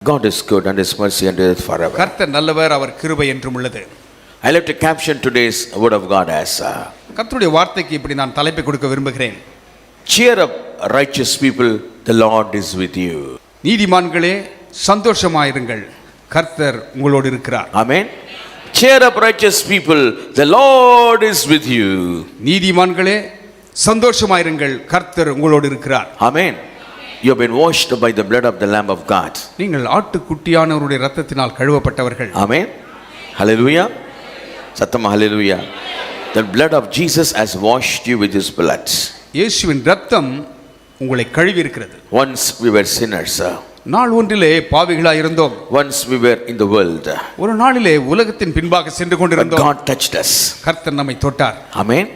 God is good and His mercy endureth forever. கர்த்தர் நல்லவர், அவர் கிருபை என்றும் உள்ளது. I like to caption today's word of God as கர்த்தருடைய வார்த்தைக்கு இப்படி நான் தலைப்பை கொடுக்க விரும்புகிறேன். cheer up righteous people, the Lord is with you. நீதிமான்களே சந்தோஷமாயிருங்கள், கர்த்தர் உங்களோடு இருக்கிறார். Amen. Cheer up righteous people, the Lord is with you. நீதிமான்களே சந்தோஷமாயிருங்கள், கர்த்தர் உங்களோடு இருக்கிறார். Amen. You have been washed by the blood of the Lamb of God. நீங்கள் ஆட்டுக்குட்டியானவருடைய இரத்தத்தினால் கழுவப்பட்டவர்கள். Amen. Hallelujah. Sattama hallelujah. The blood of Jesus has washed you with His blood. இயேசுவின் இரத்தம் உங்களை கழுவி இருக்கிறது. Once we were sinners. நாள் ஒன்றிலே பாவிகளாய் இருந்தோம். Once we were in the world. ஒரு நாளிலே உலகத்தின் பின்பாக சென்று கொண்டிருந்தோம். God touched us. கர்த்தர் நம்மை தொட்டார். Amen.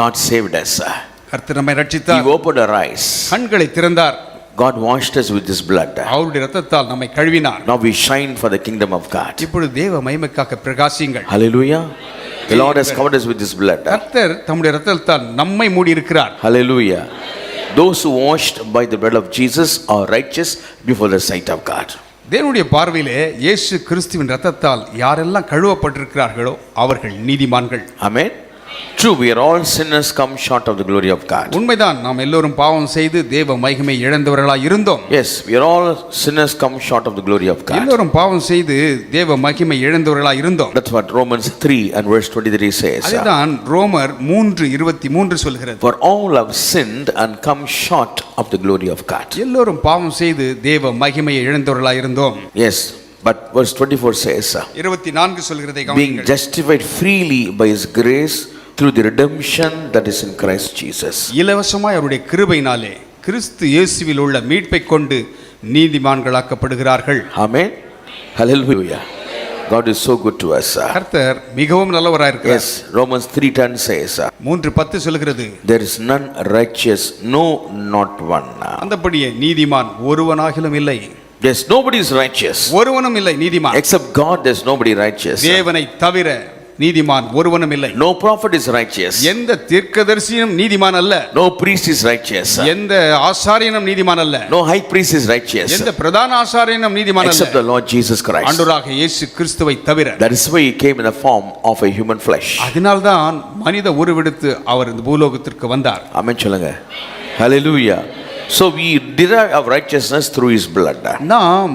God saved us. கர்த்தர் நம்மை ரட்சித்தார். He opened our eyes. கண்களை திறந்தார். God washed us with His blood. அவருடைய இரத்தத்தால் நம்மை கழுவினார். Now we shine for the kingdom of God. இப்பொழுது தேவ மகிமைக்காக பிரகாசியுங்கள். Hallelujah. The Lord has covered us with His blood. கர்த்தர் தம்முடைய இரத்தத்தால் நம்மை மூடி இருக்கிறார். Hallelujah. Those who washed by the blood of Jesus are righteous before the sight of God. தேவனுடைய பார்வையிலே இயேசு கிறிஸ்துவின் இரத்தத்தால் யாரெல்லாம் கழுவப்பட்டிருக்கிறார்களோ அவர்கள் நீதிமான்கள். Amen. True, we are all sinners come short of the glory of God. உண்மைதான், நாம் எல்லோரும் பாவம் செய்து தேவ மகிமை இழந்தவர்களாய் இருந்தோம். Yes, we are all sinners come short of the glory of God. எல்லோரும் பாவம் செய்து தேவ மகிமை இழந்தவர்களாய் இருந்தோம். That's what Romans 3 and verse 23 says. அதுதான் ரோமர் 3:23 சொல்கிறது. For all have sinned and come short of the glory of God. எல்லோரும் பாவம் செய்து தேவ மகிமையை இழந்தவர்களாய் இருந்தோம். Yes, but verse 24 says, 24 சொல்கிறதை being கவனியுங்கள். justified freely by His grace through the redemption that is in Christ Jesus. இலவசமாய் அவருடைய கிருபையினாலே கிறிஸ்து இயேசுவில் உள்ள மீட்பை கொண்டு நீதிமான்களாக்கப்படுகிறார்கள். Amen. Hallelujah. God is so good to us. கர்த்தர் மிகவும் நல்லவராய் இருக்கிறார். Yes, Romans 3:10 says, 3:10 சொல்கிறது, there is none righteous, no, not one. அந்தபடியே நீதிமான் ஒருவனாகிலும் இல்லை. Yes, nobody is righteous. ஒருவனும் இல்லை நீதிமான். Except God, there is nobody righteous. தேவனை தவிர நீதிமான் ஒருவனும் இல்லை. No prophet is righteous. எந்த தீர்க்கதரிசியும் நீதிமான் அல்ல. No priest is righteous. எந்த ஆசாரியனும் நீதிமான் அல்ல. No high priest is righteous. எந்த பிரதான ஆசாரியனும் நீதிமான் அல்ல. Except the Lord Jesus Christ. ஆண்டவராக இயேசு கிறிஸ்துவை தவிர. That is why He came in the form of a human flesh. அதனால்தான் மனித உருவெடுத்து அவர் இந்த பூலோகத்திற்கு வந்தார். Amen சொல்லுங்க. Hallelujah. So we derive our righteousness through His blood. நாம்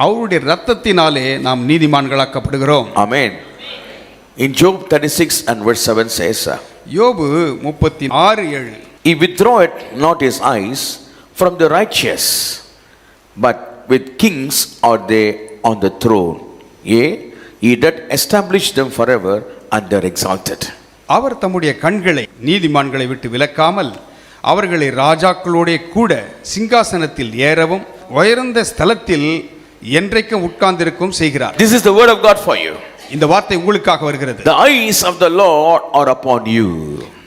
அவருடைய இரத்தத்தினாலே நாம் நீதிமான்களாக்கப்படுகிறோம். Amen. In Job 36 and verse 7 says, யோபு 36:7, He withdraweth not His eyes from the righteous, but with kings are they on the throne. Yea, He doth establish them forever, and they are exalted. அவர் தம்முடைய கண்களை நீதிமான்களை விட்டு விலக்காமல் அவர்களை ராஜாக்களோடே கூட சிங்காசனத்தில் ஏறவும் உயர்ந்த ஸ்தலத்தில் என்றைக்கும் உட்கார்ந்திருக்கும் செய்கிறார். This is the word of God for you. இந்த வார்த்தை உங்களுக்காக வருகிறது. The eyes of the Lord are upon you.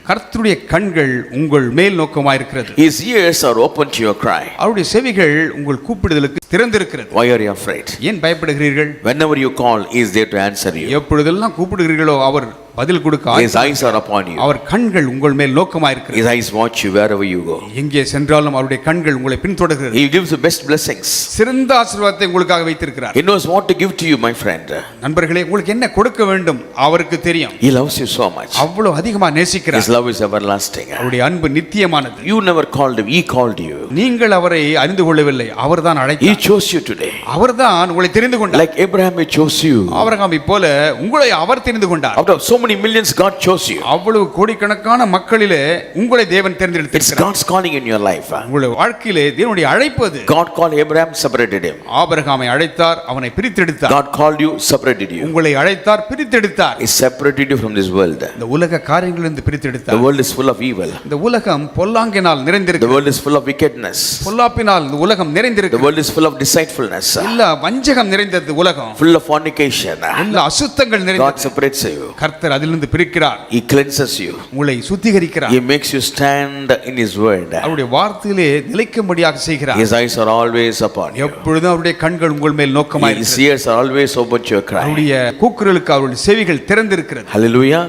கர்த்தருடைய கண்கள் உங்கள் மேல் நோக்கமாயிருக்கிறது. His ears are open to your cry. அவருடைய செவிகள் உங்கள் கூப்பிடுதலுக்கு திறந்திருக்கிறது. Why are you afraid? ஏன் பயப்படுகிறீர்கள்? Whenever you call, He is there to answer you. எப்பொழுதெல்லாம் கூப்பிடுகிறீர்களோ அவர் பதில் கொடுக்க His eyes are upon you. அவர் கண்கள் உங்கள் மேல் நோக்கமாயிருக்கிறது. His eyes watch you wherever you go. எங்கே சென்றாலும் அவருடைய கண்கள் உங்களை பின்தொடர்கிறது. He gives the best blessings. சிறந்த ஆசீர்வாதத்தை உங்களுக்காக வைத்திருக்கிறார். He knows what to give to you, my friend. நண்பர்களே, உங்களுக்கு என்ன கொடுக்க வேண்டும் அவருக்கு தெரியும். He loves you so much. அவ்வளவு அதிகமாக நேசிக்கிறார். His love is everlasting. அவருடைய அன்பு நித்தியமானது. You never called Him, He called you. நீங்கள் அவரை அறிந்து கொள்ளவில்லை, அவர்தான் He அழைத்தார். chose you today. அவர்தான் உங்களை தெரிந்து கொண்டார். Like Abraham, He chose you. ஆபிரகாமை போல உங்களை அவர் தெரிந்து கொண்டார். Out of so many millions, God chose you. அவ்வளவு கோடிக்கணக்கான மக்களிலே உங்களை தேவன் It's தேர்ந்தெடுத்திருக்கிறார். God's calling in your life. உங்களுடைய வாழ்க்கையிலே தேவனுடைய அழைப்பு அது. God called Abraham, separated him. ஆபிரகாமை அழைத்தார், அவனை பிரித்தெடுத்தார். God called you, separated you. உங்களை அழைத்தார், பிரித்தெடுத்தார். He separated you from this world. இந்த உலக காரியங்களிலிருந்து The பிரித்தெடுத்தார். world is full of evil. இந்த உலகம் பொல்லாங்கினால் The நிறைந்திருக்கிறது. world is full of wickedness. பொல்லாப்பினால் இந்த உலகம் The நிறைந்திருக்கிறது. world is full of deceitfulness. இல்ல வஞ்சகம் நிறைந்தது உலகம். Full of fornication. இல்ல அசுத்தங்கள் God நிறைந்தது. separates you. கர்த்தர் அதிலிருந்து பிரிக்கிறார். He cleanses you. உங்களை சுத்திகரிக்கிறார். He makes you stand in His word. அவருடைய வார்த்தையிலே நிலைக்கும்படியாக செய்கிறார். His eyes are always upon you. எப்பொழுதும் அவருடைய கண்கள் உங்கள் மேல் His நோக்கமாயிருக்கிறது. ears are always open to your cry. அவருடைய கூக்குரலுக்கு அவருடைய செவிகள் திறந்திருக்கிறது. Hallelujah.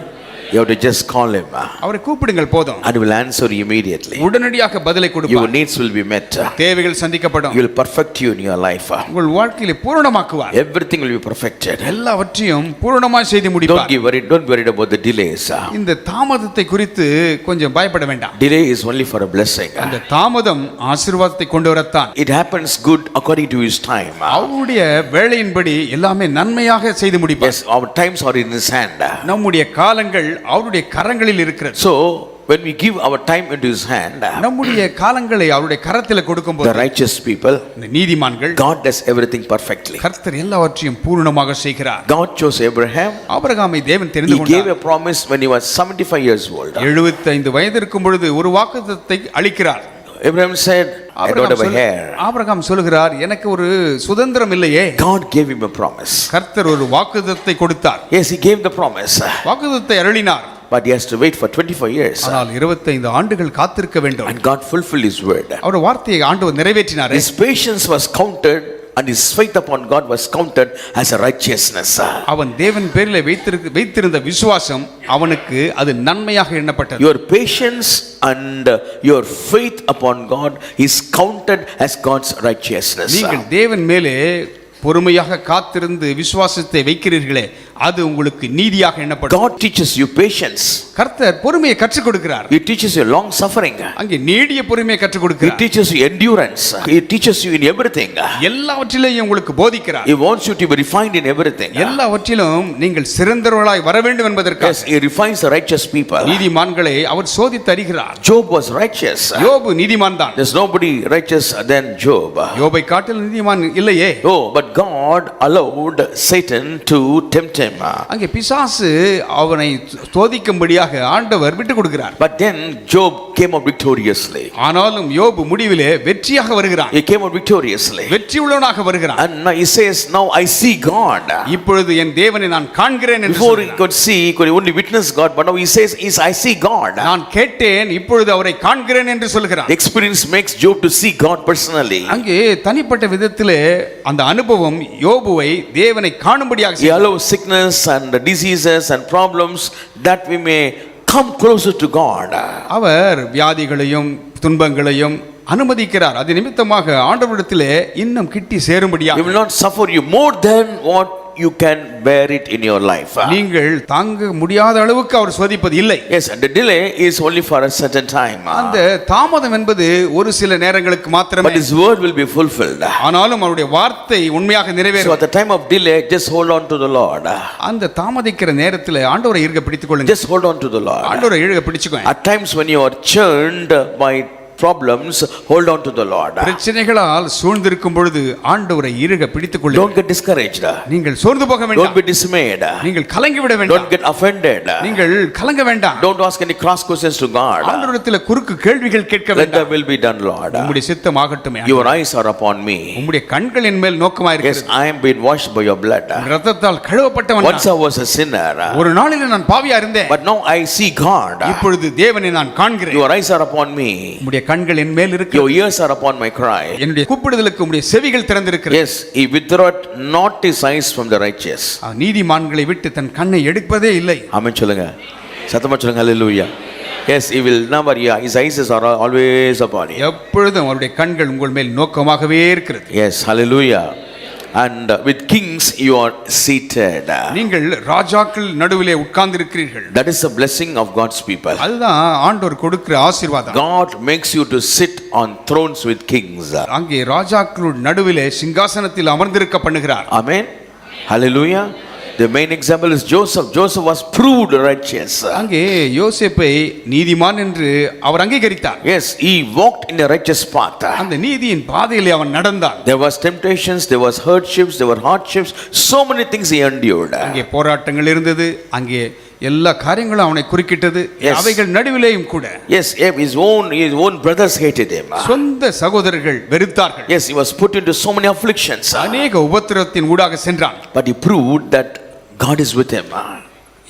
You have to just call him அவரை கூப்பிடுங்கள் போதும். and he will answer you immediately. உடனடியாக பதிலை Your கொடுப்பார். needs will be met. தேவைகள் சந்திக்கப்படும். He will perfect you in your life. உங்கள் வாழ்க்கையிலே பூரணமாக்குவார். Everything will be perfected. எல்லாவற்றையும் பூரணமாய் செய்து Don't முடிப்பார். don't worry about the delays. இந்த தாமதத்தை குறித்து கொஞ்சம் பயப்பட வேண்டாம். Delay is only for a blessing. அந்த தாமதம் ஆசீர்வாதத்தை கொண்டு வரத்தான். It happens good according to his time. அவருடைய வேளையின்படி எல்லாமே நன்மையாக செய்து முடிப்பார். Yes, our times are in his hand. நம்முடைய காலங்கள் அவருடைய கரங்களில் இருக்கிறது. So when we give our time into his hand, நம்முடைய காலங்களை அவருடைய கரத்தில் the கொடுக்கும்போது righteous people, இந்த நீதிமான்கள் God does everything perfectly. கர்த்தர் எல்லாவற்றையும் பூரணமாக செய்கிறார். God chose Abraham. ஆபிரகாமை தேவன் தெரிந்து He gave கொண்டார். a promise when he was 75 years old. 75 வயது இருக்கும் பொழுது ஒரு வாக்குத்தத்தத்தை அளிக்கிறார். Abraham said, I don't have a hair. Abraham சொல்கிறார், எனக்கு ஒரு சுதந்திரம் இல்லையே. God gave him a promise. கர்த்தர் ஒரு வாக்குத்தத்தத்தை கொடுத்தார். Yes, he gave the promise. வாக்குத்தத்தத்தை அருளினார். But he has to wait for 25 years. ஆனால் 25 ஆண்டுகள் காத்திருக்க வேண்டும். And God fulfilled his word. அவர் வார்த்தையை ஆண்டவர் நிறைவேற்றினார். His patience was counted and his faith upon God was counted as a righteousness. அவன் தேவன் பேரில் வைத்திருந்த விசுவாசம் அவனுக்கு அது நன்மையாக எண்ணப்பட்டது. Your patience and your faith upon God is counted as God's righteousness. நீங்கள் தேவன் மேலே பொறுமையாக காத்திருந்து விசுவாசத்தை வைக்கிறீர்களே, அது உங்களுக்கு நீதியாக எண்ணப்படும். God teaches you patience. கர்த்தர் பொறுமையை கற்றுக் கொடுக்கிறார். He teaches you long suffering. அங்கே நீடிய பொறுமையை கற்றுக் He கொடுக்கிறார். teaches you endurance. He teaches you in everything. எல்லாவற்றிலேயும் உங்களுக்கு போதிக்கிறார். He wants you to be refined in everything. எல்லாவற்றிலும் நீங்கள் சிறந்தவர்களாய் வர வேண்டும் என்பதற்காக Yes, he refines the righteous people. நீதிமான்களை அவர் சோதித்து அறிகிறார். Job was righteous. யோபு நீதிமான் தான். There's nobody righteous than Job. யோபை காட்டில் நீதிமான் இல்லையே. Oh, but God allowed Satan to tempt him. அங்கே பிசாசு அவனை சோதிக்கும்படியாக ஆண்டவர் விட்டு கொடுக்கிறார். But then Job came out victoriously. ஆனாலும் யோபு முடிவிலே வெற்றியாக வருகிறான். He came out victoriously. வெற்றி உள்ளவனாக வருகிறான். And now he says, now I see God. இப்பொழுது என் தேவனை நான் காண்கிறேன் என்று Before he சொல்கிறான். could see, he could only witness God, but now he says, I see God. நான் கேட்டேன், இப்பொழுது அவரை காண்கிறேன் என்று சொல்கிறான். Experience makes Job to see God personally. அங்கே தனிப்பட்ட விதத்திலே அந்த அனுபவம் யோபுவை தேவனை காணும்படியாக He செய்கிறது. allows sickness and diseases and problems that we may come closer to God. அவர் வியாதிகளையும் துன்பங்களையும் அனுமதிக்கிறார். அது நிமித்தமாக ஆண்டவரிடத்திலே இன்னும் கிட்டி சேரும்படியாக. He will not suffer you more than what you can bear it in your life. நீங்கள் தாங்க முடியாத அளவுக்கு அவர் சோதிப்பது இல்லை. Yes, and the delay is only for a certain time. அந்த தாமதம் என்பது ஒரு சில நேரங்களுக்கு மாத்திரமே. But his word will be fulfilled. ஆனாலும் அவருடைய வார்த்தை உண்மையாக So நிறைவேறும். at the time of delay, just hold on to the Lord. அந்த தாமதிக்கிற நேரத்தில் ஆண்டவரை இறுக பிடித்துக் கொள்ளுங்க. Just hold on to the Lord. ஆண்டவரை இறுக பிடிச்சுக்கோங்க. At times when you are churned by problems, hold on to the Lord. பிரச்சனைகளால் சூழ்ந்திருக்கும் பொழுது ஆண்டவரை இறுக பிடித்துக் கொள்ளுங்க. Don't get discouraged. நீங்கள் சோர்ந்து போக Don't வேண்டாம். be dismayed. நீங்கள் கலங்கி விட வேண்டாம். Don't get offended. நீங்கள் கலங்க வேண்டாம். Don't ask any cross questions to God. ஆண்டவரிடத்தில் குறுக்கு கேள்விகள் கேட்க Let the வேண்டாம். will be done, Lord. உம்முடைய சித்தமாகட்டுமே. Your eyes are upon me. உம்முடைய கண்கள் என் மேல் நோக்கமாக Yes, இருக்கிறது. I am being washed by your blood. இரத்தத்தால் கழுவப்பட்டவன் Once I was a sinner, ஒரு நாளில் நான் பாவியா இருந்தேன். but now I see God. இப்பொழுது தேவனை நான் காண்கிறேன். Your eyes are upon me. உம்முடைய கண்கள் என் மேல் இருக்கு. Your ears are upon my cry. என்னுடைய கூப்பிடுதலுக்கு உம்முடைய செவிகள் திறந்திருக்கிறது. Yes, he withdraweth not his eyes from the righteous. நீதிமான்களை விட்டு தன் கண்ணை எடுப்பதே இல்லை. ஆமென் சொல்லுங்க. சத்தமா சொல்லுங்க. ஹalleluya. Yes, he will never, his eyes are always upon you. எப்பொழுதும் அவருடைய கண்கள் உங்கள் மேல் நோக்கமாகவே இருக்கிறது. Yes, hallelujah. And with kings you are seated. நீங்கள் ராஜாக்கள் நடுவிலே உட்கார்ந்திருக்கிறீர்கள். That is the blessing of God's people. அதுதான் ஆண்டவர் கொடுக்கிற ஆசீர்வாதம். God makes you to sit on thrones with kings. அங்கே ராஜாக்கள் நடுவிலே சிங்காசனத்தில் அமர்ந்திருக்க பண்ணுகிறார். Amen. Hallelujah. The main example is Joseph. Joseph was proved righteous. அங்கே யோசேப்பை நீதிமான் என்று அவர் அங்கீகரித்தார். Yes, he walked in a righteous path. அந்த நீதியின் பாதையிலே அவன் நடந்தான். There was temptations, there was hardships, there were hardships, so many things he endured. அங்கே போராட்டங்கள் இருந்தது. அங்கே எல்லா காரியங்களும் அவனை குறுக்கிட்டது. அவைகள் நடுவிலேயும் கூட Yes, his own brothers hated him. சொந்த சகோதரர்கள் வெறுத்தார்கள். Yes, he was put into so many afflictions. அநேக உபத்திரவத்தின் ஊடாக சென்றான். But he proved that God is with him.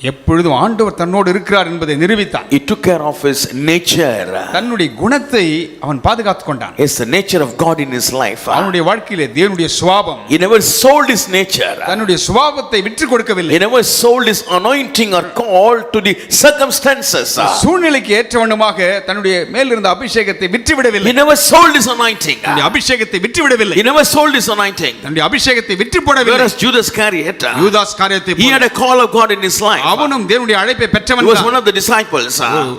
எப்பொழுதும் ஆண்டவர் தன்னோடு இருக்கிறார் என்பதை நிரூபித்தான். He took care of his nature. தன்னுடைய குணத்தை அவன் பாதுகாத்துக் கொண்டான். It's the nature of God in his life. அவனுடைய வாழ்க்கையிலே தேவனுடைய சுபாவம். He never sold his nature. தன்னுடைய சுபாவத்தை விற்று கொடுக்கவில்லை. He never sold his anointing or call to the circumstances. சூழ்நிலைக்கு ஏற்றவண்ணமாக தன்னுடைய மேல் இருந்த அபிஷேகத்தை விற்று விடவில்லை. He never sold his anointing. தன்னுடைய அபிஷேகத்தை விற்று விடவில்லை. He never sold his anointing. தன்னுடைய அபிஷேகத்தை விற்று போடவில்லை. Whereas Judas Iscariot, யூதாஸ் காரியத்தை he had a call of God in his life. அவனும் தேவனுடைய அழைப்பை He பெற்றவன் was தான். one of the disciples.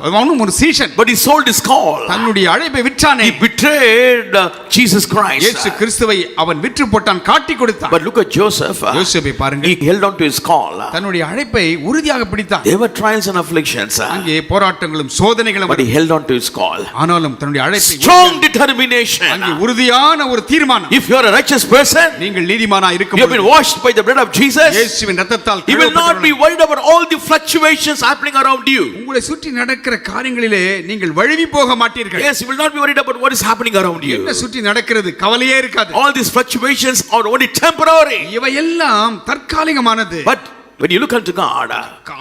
அவனும் ஒரு சீஷன். But he sold his call. தன்னுடைய அழைப்பை விற்றானே. He betrayed Jesus Christ. இயேசு கிறிஸ்துவை அவன் விற்று போட்டான், காட்டி கொடுத்தான். But look at Joseph. யோசேப்பை பாருங்க. He held on to his call. தன்னுடைய அழைப்பை உறுதியாக பிடித்தான். There were trials and afflictions. அங்கே போராட்டங்களும் சோதனைகளும். But he held on to his call. ஆனாலும் தன்னுடைய அழைப்பை Strong determination. அங்கே உறுதியான ஒரு தீர்மானம். If you are a righteous person, நீங்கள் நீதிமானாய் you have been இருக்கும்போது washed by the blood of Jesus. இயேசுவின் இரத்தத்தால் You will not be worried about all the fluctuations happening around you. உங்களை சுற்றி நடக்கிற காரியங்களிலே நீங்கள் வழுவி போக மாட்டீர்கள். Yes, you will not be worried about what is happening around you. என்ன சுற்றி நடக்கிறது கவலையே இருக்காது. All these fluctuations are only temporary. இவையெல்லாம் தற்காலிகமானது. But when you look unto God,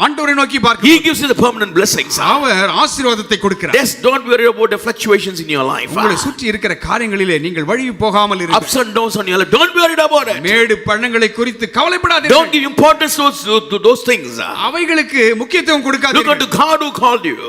ஆண்டவரை நோக்கி He பார்க்க gives you the permanent blessings. அவர் ஆசீர்வாதத்தை கொடுக்கிறார். Yes, don't worry about the fluctuations in your life. உங்களை சுற்றி இருக்கிற காரியங்களிலே நீங்கள் வழுவி போகாமல் இருங்கள். Ups and downs on your life, don't be worried about it. மேடு பள்ளங்களை குறித்து Don't கவலைப்படாதீர்கள். give importance to those things. அவைகளுக்கு முக்கியத்துவம் Look கொடுக்காதீர்கள். unto God who called you.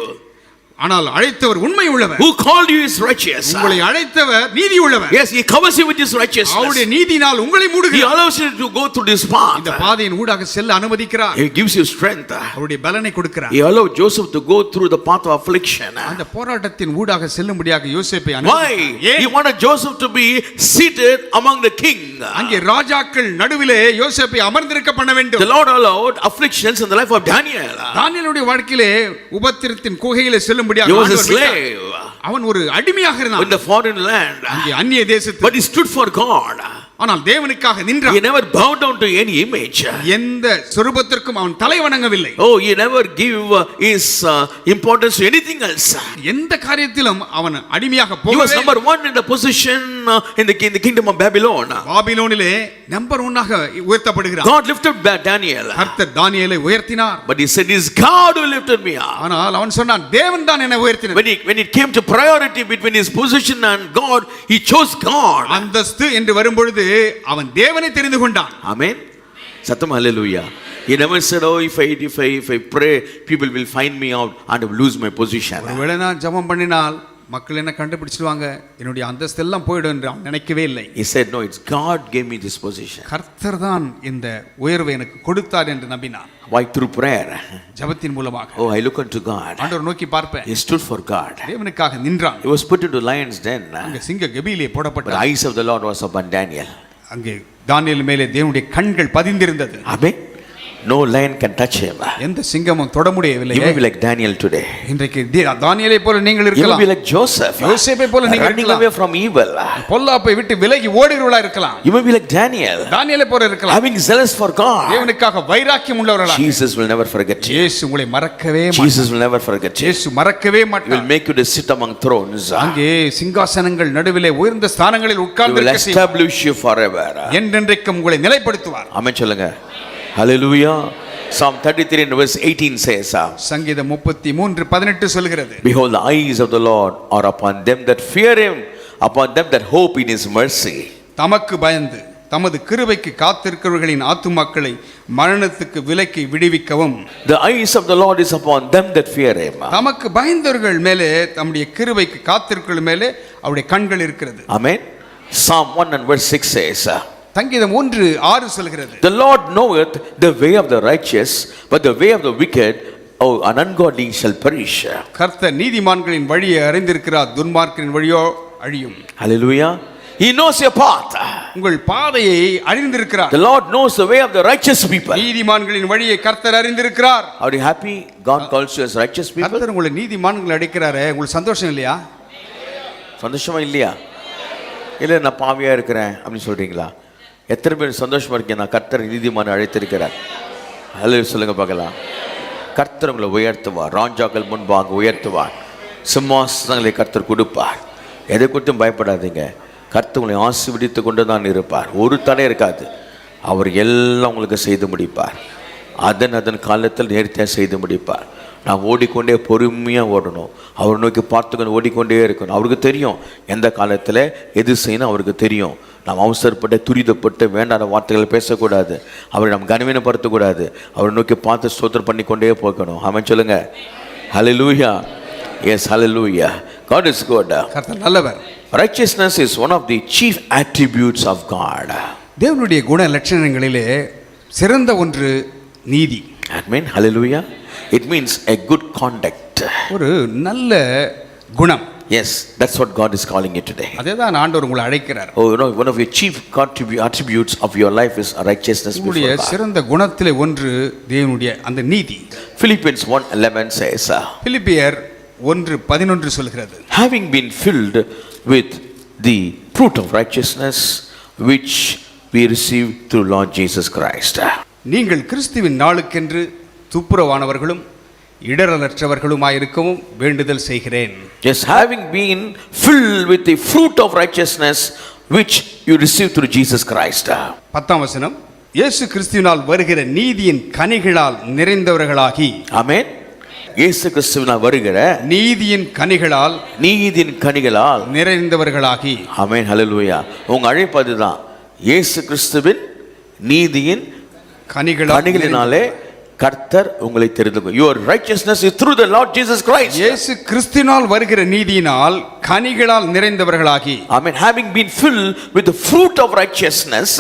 ஆனால் அழைத்தவர் உண்மை உள்ளவர். Who called you is righteous. உங்களை அழைத்தவர் நீதி உள்ளவர். Yes, He covers you with His righteousness. அவருடைய நீதியினால் உங்களை He மூடுகிறார். allows you to go through this path. இந்த பாதையின் ஊடாக செல்ல அனுமதிக்கிறார். He gives you strength. அவருடைய பலனை கொடுக்கிறார். He allowed Joseph to go through the path of affliction. அந்த போராட்டத்தின் ஊடாக செல்லும்படியாக யோசேப்பை Why? அனுமதித்தார். He wanted Joseph to be seated among the king. அங்கே ராஜாக்கள் நடுவிலே யோசேப்பை அமர்ந்திருக்க பண்ண The வேண்டும். Lord allowed afflictions in the life of Daniel. தானியேலுடைய வாழ்க்கையிலே உபத்திரத்தின் குகையிலே செல்லும்படியாக He was a ஆண்டவர் விட்டார். slave அவன் ஒரு அடிமையாக in இருந்தான். the foreign land. அங்கே அந்நிய தேசத்தில். But he stood for God. ஆனால் தேவனுக்காக He நின்றான். never bowed down to any image. எந்த சொரூபத்திற்கும் அவன் தலை வணங்கவில்லை. Oh, he never gave his importance to anything else. எந்த காரியத்திலும் அவன் அடிமையாக He was போகவே number one in the position in the kingdom of Babylon. பாபிலோனிலே நம்பர் 1 ஆக உயர்த்தப்படுகிறான். God lifted Daniel. கர்த்தர் தானியேலை உயர்த்தினார். But he said, "It's God who lifted me up." ஆனால் அவன் சொன்னான் தேவன் தான் என்னை உயர்த்தினார். When it came to priority between his position and God, he chose God. அந்தஸ்து என்று வரும்பொழுது அவன் தேவனை தெரிந்து கொண்டான். Amen. Satam hallelujah. He never said, "Oh, if I pray, people will find me out and I will lose my position." ஒருவேளை நான் ஜெபம் பண்ணினால் மக்கள் என்ன கண்டுபிடிச்சிடுவாங்க, என்னுடைய அந்தஸ்து எல்லாம் போய்டும் என்று அவன் நினைக்கவே இல்லை. He said, "No, it's God gave me this position." கர்த்தர் தான் இந்த உயர்வை எனக்கு கொடுத்தார் என்று நம்பினான். Why? Through prayer. ஜெபத்தின் மூலமாக. Oh, I look unto God. ஆண்டவர் நோக்கி பார்ப்பேன். He stood for God. தேவனுக்காக நின்றான். He was put into lion's den. அங்கே சிங்க கெபியிலே But the போடப்பட்டான். eyes of the Lord was upon Daniel. அங்கே தானியேல் மேலே தேவனுடைய கண்கள் பதிந்திருந்தது. Amen. No lion can touch him. எந்த சிங்கமும் தொட முடியவில்லை. You may be like Daniel today. இன்றைக்கு தானியேலை போல நீங்கள் You may இருக்கலாம். be like Joseph. யோசேப்பை போல நீங்கள் Running இருக்கலாம். away from evil. பொல்லாப்பை விட்டு விலகி ஓடுகிறவர்களா இருக்கலாம். You may be like Daniel. தானியேலை போல இருக்கலாம். Having zealous for God. தேவனுக்காக வைராக்கியம் உள்ளவர்களா. Jesus will never forget you. இயேசு உங்களை மறக்கவே மாட்டார். Jesus will never forget you. இயேசு மறக்கவே He will மாட்டார். make you to sit among thrones. அங்கே சிங்காசனங்கள் நடுவிலே உயர்ந்த ஸ்தானங்களில் He will உட்கார்ந்திருக்க செய்வார். establish you forever. என்றென்றைக்கும் உங்களை நிலைப்படுத்துவார். Amen சொல்லுங்க. Hallelujah. Psalm 33 and verse 18 says, சங்கீதம் 33:18 சொல்கிறது. "Behold, the eyes of the Lord are upon them that fear him, upon them that hope in his mercy." தமக்கு பயந்து தமது கிருபைக்கு காத்திருக்கிறவர்களின் ஆத்துமாக்களை மரணத்துக்கு விலக்கி விடுவிக்கவும். The eyes of the Lord is upon them that fear him. தமக்கு பயந்தவர்கள் மேலே தம்முடைய கிருபைக்கு காத்திருக்கிறவர்கள் மேலே அவருடைய கண்கள் இருக்கிறது. Amen. Psalm 1 and verse 6 says, சங்கீதம் 1:6 சொல்கிறது. "The Lord knoweth the way of the righteous, but the way of the wicked, oh, an ungodly shall perish." கர்த்தர் நீதிமான்களின் வழியை அறிந்திருக்கிறார், துன்மார்க்கரின் வழியோ அழியும். Hallelujah. He knows your path. உங்கள் பாதையை அறிந்திருக்கிறார். The Lord knows the way of the righteous people. நீதிமான்களின் வழியை கர்த்தர் அறிந்திருக்கிறார். Are you happy God calls you as righteous people? கர்த்தர் உங்களை நீதிமான்கள் அழைக்கிறாரே, உங்களுக்கு சந்தோஷம் இல்லையா? சந்தோஷமா இல்லையா? இல்லை நான் பாவியா இருக்கிறேன் அப்படின்னு சொல்றீங்களா? எத்தனை பேர் சந்தோஷமா இருக்கீங்க? நான் கர்த்தர் நீதிமான் அழைத்திருக்கிறார். ஹல்லேலூயா சொல்லுங்க பார்க்கலாம். கர்த்தர் உங்களை உயர்த்துவார், ராஜாக்கள் முன்பாக உயர்த்துவார், சிம்மாசனங்களை கர்த்தர் கொடுப்பார். எதை குறித்தும் பயப்படாதீங்க. கர்த்தர் உங்களை ஆசீர்வதித்து கொண்டு தான் இருப்பார். ஒரு தடை இருக்காது. அவர் எல்லாம் உங்களுக்கு செய்து முடிப்பார். அதன் காலத்தில் நேர்த்தியாக செய்து முடிப்பார். நாம் ஓடிக்கொண்டே பொறுமையாக ஓடணும். அவர் நோக்கி பார்த்துக்கொண்டு ஓடிக்கொண்டே இருக்கணும். அவருக்கு தெரியும் எந்த காலத்தில் எது செய்யணும், அவருக்கு தெரியும். நாம் அவசரப்பட்டு துரிதப்பட்டு வேண்டாத வார்த்தைகளை பேசக்கூடாது. அவரை நாம் கனவீனப்படுத்தக்கூடாது. அவரை நோக்கி பார்த்து ஸ்தோத்திரம் பண்ணிக்கொண்டே போகணும். ஆமென் சொல்லுங்க. Hallelujah. Yes, hallelujah. God is good. கர்த்தர் நல்லவர். Righteousness is one of the chief attributes of God. தேவனுடைய குண லட்சணங்களிலே சிறந்த ஒன்று நீதி. Amen. Hallelujah. It means a good conduct. ஒரு நல்ல குணம். Yes, that's what God is calling it today. அதேதான் ஆண்டவர் உங்களை அழைக்கிறார். Oh, you know, one of your chief attributes of your life is righteousness before உங்களுடைய God. சிறந்த குணத்திலே ஒன்று தேவனுடைய அந்த நீதி. Philippians 1:11 says, பிலிப்பியர் 1:11 சொல்கிறது, having been filled with the fruit of righteousness which we receive through Lord Jesus Christ. நீங்கள் கிறிஸ்துவின் நாளுக்கென்று துப்புரவானவர்களும் இடரலற்றவர்களுமாயிருக்கவும் வேண்டுதல் செய்கிறேன். Yes, having been filled with the fruit of righteousness which you receive through Jesus Christ. 10ஆம் வசனம், இயேசு கிறிஸ்துவினால் வருகிற நீதியின் கனிகளால் நிறைந்தவர்களாகி. ஆமென். இயேசு கிறிஸ்துவினால் வருகிற நீதியின் கனிகளால் நிறைந்தவர்களாகி. ஆமென். ஹல்லேலூயா. உங்க அழைப்பு அதுதான். இயேசு கிறிஸ்துவின் நீதியின் கனிகளினாலே கர்த்தர் உங்களை தெரிந்து. Your righteousness is through the Lord Jesus Christ. இயேசு கிறிஸ்துவினால் வருகிற நீதியினால் கனிகளால் நிறைந்தவர்களாகி. Amen. Having been filled with the fruit of righteousness.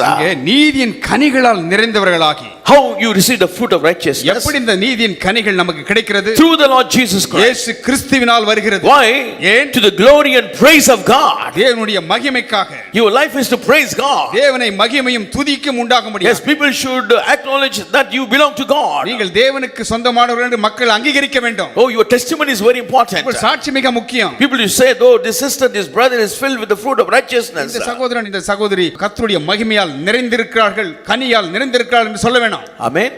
நீதியின் கனிகளால் நிறைந்தவர்களாகி. How you receive the fruit of righteousness? எப்படி இந்த நீதியின் கனிகள் நமக்கு கிடைக்கிறது? Through the Lord Jesus Christ. இயேசு கிறிஸ்துவினால் வருகிறது. Why? ஏன்? To the glory and praise of God. தேவனுடைய மகிமைக்காக. Your life is to praise God. தேவனை மகிமையும் துதிக்கும் உண்டாக முடியும். Yes, people should acknowledge that you belong to God. நீங்கள் தேவனுக்கு சொந்தமானவர்கள் என்று மக்கள் அங்கீகரிக்க வேண்டும். Oh, your testimony is very important. உங்கள் சாட்சி மிக முக்கியம். People you say, oh, this sister, this brother is filled with the fruit of righteousness. இந்த சகோதரன் இந்த சகோதரி கர்த்தருடைய மகிமையால் நிறைந்திருக்கிறார்கள், கனியால் நிறைந்திருக்கிறார்கள் என்று சொல்ல வேண்டாம். Amen.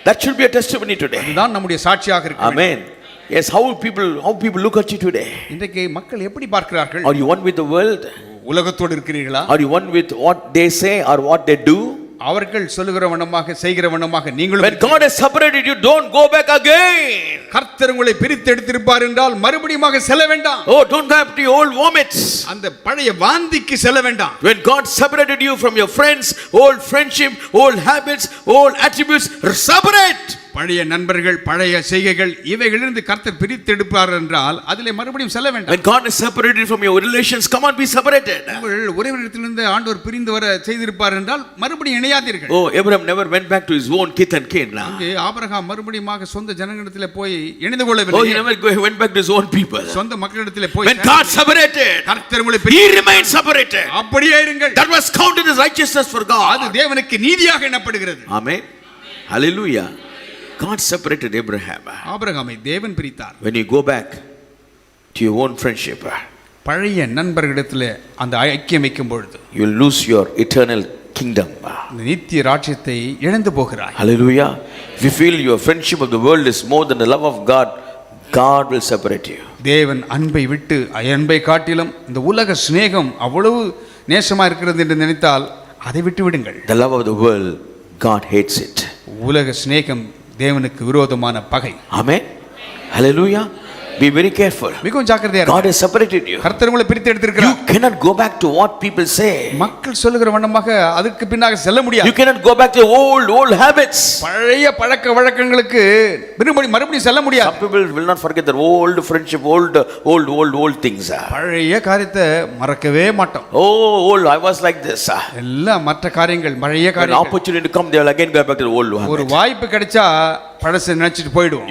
That should be a testimony today. இதுதான் நம்முடைய சாட்சியாக இருக்க வேண்டும். Amen. Yes, how people look at you today? இன்றைக்கு மக்கள் எப்படி பார்க்கிறார்கள்? Are you one with the world? உலகத்தோடு இருக்கிறீர்களா? Are you one with what they say or what they do? அவர்கள் சொல்லுகிற வண்ணமாக செய்கிற வண்ணமாக நீங்களும். When God has separated you, don't go back again. கர்த்தர் உங்களை பிரித்து எடுத்திருப்பார் என்றால் மறுபடியும் செல்ல வேண்டாம். Oh, don't go back to your old vomits. அந்த பழைய வாந்திக்கு செல்ல வேண்டாம். When God separated you from your friends, old friendship, old habits, old attributes, separate. பழைய நண்பர்கள், பழைய செய்கைகள் இவைகளிலிருந்து கர்த்தர் பிரித்து எடுப்பார் என்றால் அதிலே மறுபடியும் செல்ல வேண்டாம். When God is separated from your relations, come on, be separated. உங்கள் உறவினரிடத்திலிருந்து ஆண்டவர் பிரிந்து வர செய்திருப்பார் என்றால் மறுபடியும் இணையாதீர்கள். Oh, Abraham never went back to his own kith and kin. அங்கே ஆபிரகாம் மறுபடியும் சொந்த ஜனங்களிடத்திலே போய் இணைந்து கொள்ளவில்லை. Oh, he never went back to his own people. சொந்த மக்களிடத்திலே போய். When God separated, கர்த்தர் உங்களை he remained separated. அப்படியே இருங்கள். That was counted as righteousness for God. அது தேவனுக்கு நீதியாக எண்ணப்படுகிறது. Amen. Hallelujah. God separated Abraham. ஆபிரகாமை தேவன் பிரித்தார். When you go back to your own friendship, பழைய நண்பர்களிடத்திலே அந்த ஐக்கியம் வைக்கும் பொழுது you will lose your eternal kingdom. நித்திய ராஜ்யத்தை இழந்து போகிறாய். Hallelujah. If you feel your friendship of the world is more than the love of God, God will separate you. தேவன் அன்பை விட்டு அன்பை காட்டிலும் இந்த உலக சிநேகம் அவ்வளவு நேசமா இருக்கிறது என்று நினைத்தால் அதை விட்டு விடுங்கள். The love of the world, God hates it. உலக சிநேகம் தேவனுக்கு விரோதமான பகை. Amen. Hallelujah. Be very careful. மிகவும் ஜாக்கிரதையா இருங்க. God has separated you. கர்த்தர் உங்களை பிரித்து எடுத்திருக்கிறார். You cannot go back to what people say. மக்கள் சொல்லுகிற வண்ணமாக அதுக்கு பின்னாக செல்ல முடியாது. You cannot go back to old habits. பழைய பழக்க வழக்கங்களுக்கு மறுபடியும் செல்ல முடியாது. Some people will not forget their old friendship, old things. பழைய காரியத்தை மறக்கவே மாட்டோம். Oh, old, I was like this. எல்லா மற்ற காரியங்கள் பழைய When காரியங்கள். opportunity to come, they will again go back to the old one. ஒரு வாய்ப்பு கிடைச்சா பழசை நினைச்சிட்டு போய்டுவோம்.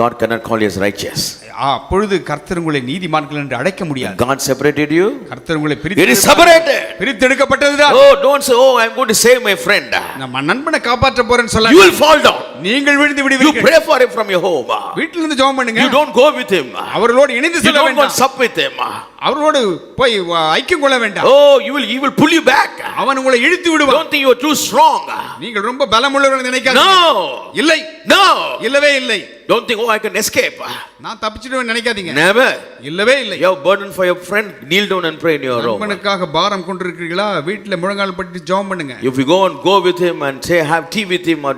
God cannot call you as righteous. அப்பொழுது கர்த்தர் உங்களை நீதிமான்கள் என்று அழைக்க முடியாது. God separated you. கர்த்தர் உங்களை It is separated. பிரித்து எடுக்கப்பட்டதுதான். Oh, don't say, oh, I am going to save my friend. நம்ம நண்பனை காப்பாற்ற போறேன்னு சொல்ல. You will fall down. நீங்கள் விழுந்து You விடுவீர்கள். pray for him from your home. வீட்டில இருந்து ஜெபம் பண்ணுங்க. You don't go with him. அவரோடு இணைந்து You செல்ல don't go வேண்டாம். sup with him. அவரோடு போய் ஐக்கியம் கொள்ள வேண்டாம். Oh, he will pull you back. அவன் உங்களை இழுத்து விடுவான். Don't think you are too strong. நீங்கள் ரொம்ப பலமுள்ளவர்கள் நினைக்காதீங்க. No. இல்லை. No. இல்லவே இல்லை. Don't think, oh, I can escape. நான் தப்பிச்சிடுவேன் நினைக்காதீங்க. Never. இல்லவே இல்லை. You have burden for your friend, kneel down and pray in your room. நண்பனுக்காக பாரம் கொண்டிருக்கிறீர்களா? வீட்டில் முழங்கால் பட்டு ஜெபம் பண்ணுங்க. If you go with him and say have tea with him or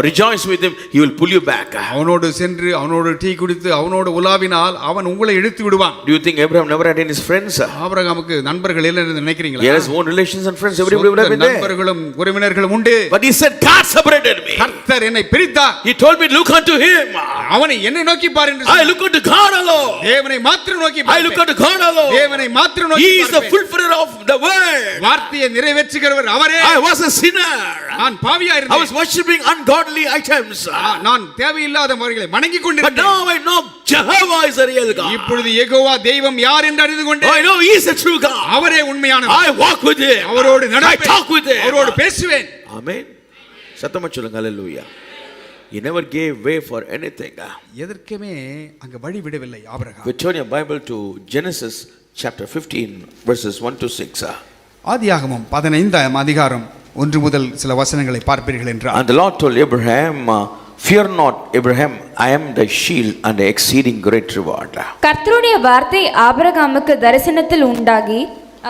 rejoice with him, he will pull you back. அவனோடு சென்று அவனோடு tea குடித்து அவனோடு உலாவினால் அவன் உங்களை இழுத்து விடுவான். Do you think Abraham never had any friends? ஆபிரகாமுக்கு நண்பர்கள் இல்லை என்று நினைக்கிறீங்களா? He has own relations and friends. Everybody would have been there. நண்பர்களும் உறவினர்களும் உண்டு. But he said, God separated me. கர்த்தர் என்னை பிரித்தார். He told me, look unto him. அவனை என்னை நோக்கி பார் என்று I look unto God alone. தேவனை மாத்திரம் நோக்கி பார். I look unto God alone. தேவனை மாத்திரம் நோக்கி He bar. is the fulfiller of the word. வார்த்தையை நிறைவேற்றுகிறவர் அவரே. I was a sinner. நான் பாவியா இருந்தேன். I was worshiping ungodly items. நான் தேவையில்லாத முறைகளை வணங்கிக் கொண்டிருந்தேன். But now I know Jehovah is a real God. இப்பொழுது யெகோவா தெய்வம் யார் என்று அறிந்து கொண்டேன். I know he is a true God. அவரே உண்மையானவர். I walk with him. அவரோடு நடப்பேன். I talk with him. அவரோடு பேசுவேன். Amen. சத்தமா சொல்லுங்க ஹalleluya. He never gave way for anything. எதற்குமே அங்க வழி விடவில்லை Abraham. We turn your Bible to Genesis chapter 15 verses 1 to 6. ஆதியாகமம் 15ஆம் அதிகாரம் 1 முதல் சில வசனங்களை பார்ப்பீர்கள் என்றால். And the Lord told Abraham, fear not Abraham, I am thy shield and the exceeding great reward. கர்த்தருடைய வார்த்தை ஆபிரகாமுக்கு தரிசனத்தில் உண்டாகி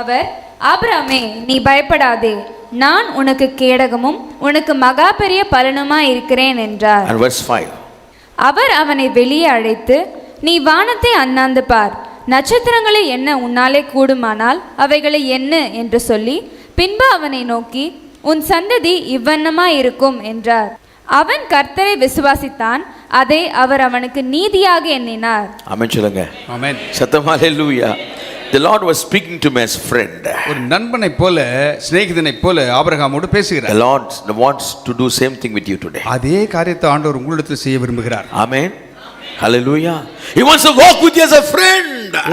அவர், ஆபிரகாமே நீ பயப்படாதே, நான் உனக்கு கேடகமும் உனக்கு மகா பெரிய பலனுமாய் இருக்கிறேன் என்றார். And verse 5. அவர் அவனை வெளியே அழைத்து, நீ வானத்தை அண்ணாந்து பார், நட்சத்திரங்களை எண்ண உன்னாலே கூடுமானால் அவைகளை எண்ண என்று சொல்லி பின்பு அவனை நோக்கி, உன் சந்ததி இவ்வண்ணமாய் இருக்கும் என்றார். அவன் கர்த்தரை விசுவாசித்தான், அதை அவர் அவனுக்கு நீதியாக எண்ணினார். ஆமென் சொல்லுங்க. ஆமென். சத்தமா ஹalleluya. The Lord was speaking to me as friend. ஒரு நண்பனை போல சிநேகிதனை போல ஆபிரகாமோடு பேசுகிறார். The Lord wants to do same thing with you today. அதே காரியத்தை ஆண்டவர் உங்களிடத்தில் செய்ய விரும்புகிறார். Amen. Hallelujah. He wants to walk with you as a friend.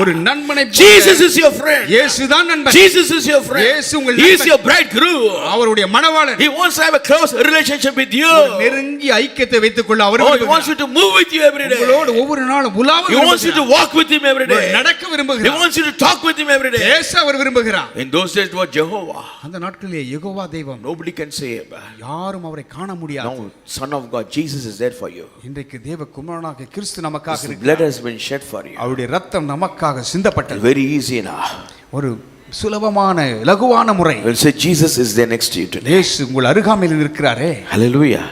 ஒரு நண்பனை Jesus is your friend. இயேசுதான் நண்பன். Jesus is your friend. இயேசு உங்கள் He நண்பன். is your bridegroom. அவருடைய மணவாளன். He wants to have a close relationship with you. நெருங்கிய ஐக்கியத்தை வைத்துக் கொள்ள அவர் He wants you to move with you every day. உங்களோடு ஒவ்வொரு நாளும் உலாவ He wants you to walk with him every day. நடக்க He விரும்புகிறார். wants you to talk with him every day. பேச அவர் விரும்புகிறார். In those days it was Jehovah. அந்த நாட்களிலே யெகோவா தெய்வம். Nobody can say it. யாரும் அவரை காண முடியாது. No, Son of God, Jesus is there for you. இன்றைக்கு தேவ குமாரனாகிய கிறிஸ்து நமக்காக His இருக்கிறார். blood has been shed for you. அவருடைய ரத்தம் நமக்காக சிந்தப்பட்டது. Very easy now. ஒரு சுலபமான இலகுவான முறை. We'll say Jesus is there next to you today. இயேசு உங்கள் அருகாமையில் இருக்கிறாரே. Hallelujah.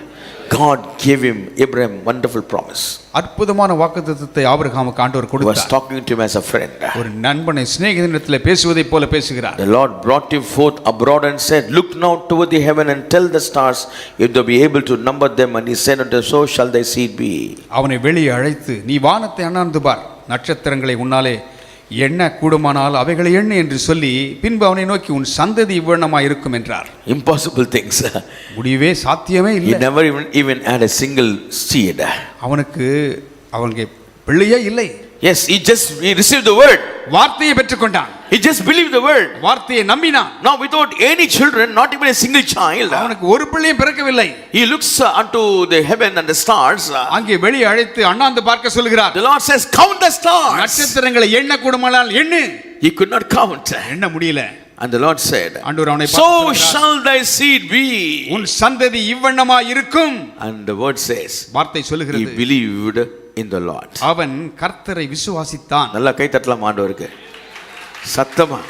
God gave him Abraham wonderful promise. அற்புதமான வாக்குத்தத்தத்தை ஆபிரகாமுக்கு ஆண்டவர் He was கொடுத்தார். talking to him as a friend. ஒரு நண்பனை சிநேகிதனிடத்தில் பேசுவதை போல பேசுகிறார். The Lord brought him forth abroad and said, look now toward the heaven and tell the stars if thou be able to number them. And he said unto him, so shall thy seed be. அவனை வெளியே அழைத்து, நீ வானத்தை அண்ணாந்து பார், நட்சத்திரங்களை உன்னாலே எண்ண கூடுமானால் அவைகளை எண்ணு என்று சொல்லி பின்பு அவனை நோக்கி, உன் சந்ததி இவ்வண்ணமாய் இருக்கும் என்றார். Impossible things. முடியவே சாத்தியமே He இல்லை. never even had a single seed. அவனுக்கு பிள்ளையே இல்லை. Yes, he received the word. வார்த்தையை பெற்றுக்கொண்டான். He just believed the word. வார்த்தையை நம்பினான். Now without any children, not even a single child, அவனுக்கு ஒரு பிள்ளையும் பிறக்கவில்லை. he looks unto the heaven and the stars. அங்கே வெளியே அழைத்து அண்ணாந்து பார்க்க சொல்கிறார். The Lord says, count the stars. நட்சத்திரங்களை எண்ண கூடுமானால் எண்ணு. He could not count. எண்ண முடியல. And the Lord said, ஆண்டவர் அவனை so பார்த்து shall thy seed be. உன் சந்ததி இவ்வண்ணமாய் இருக்கும். And the word says, வார்த்தை he சொல்லுகிறது, believed in the Lord. அவன் கர்த்தரை விசுவாசித்தான். நல்லா கை தட்டலாம் ஆண்டவருக்கு சத்தமா.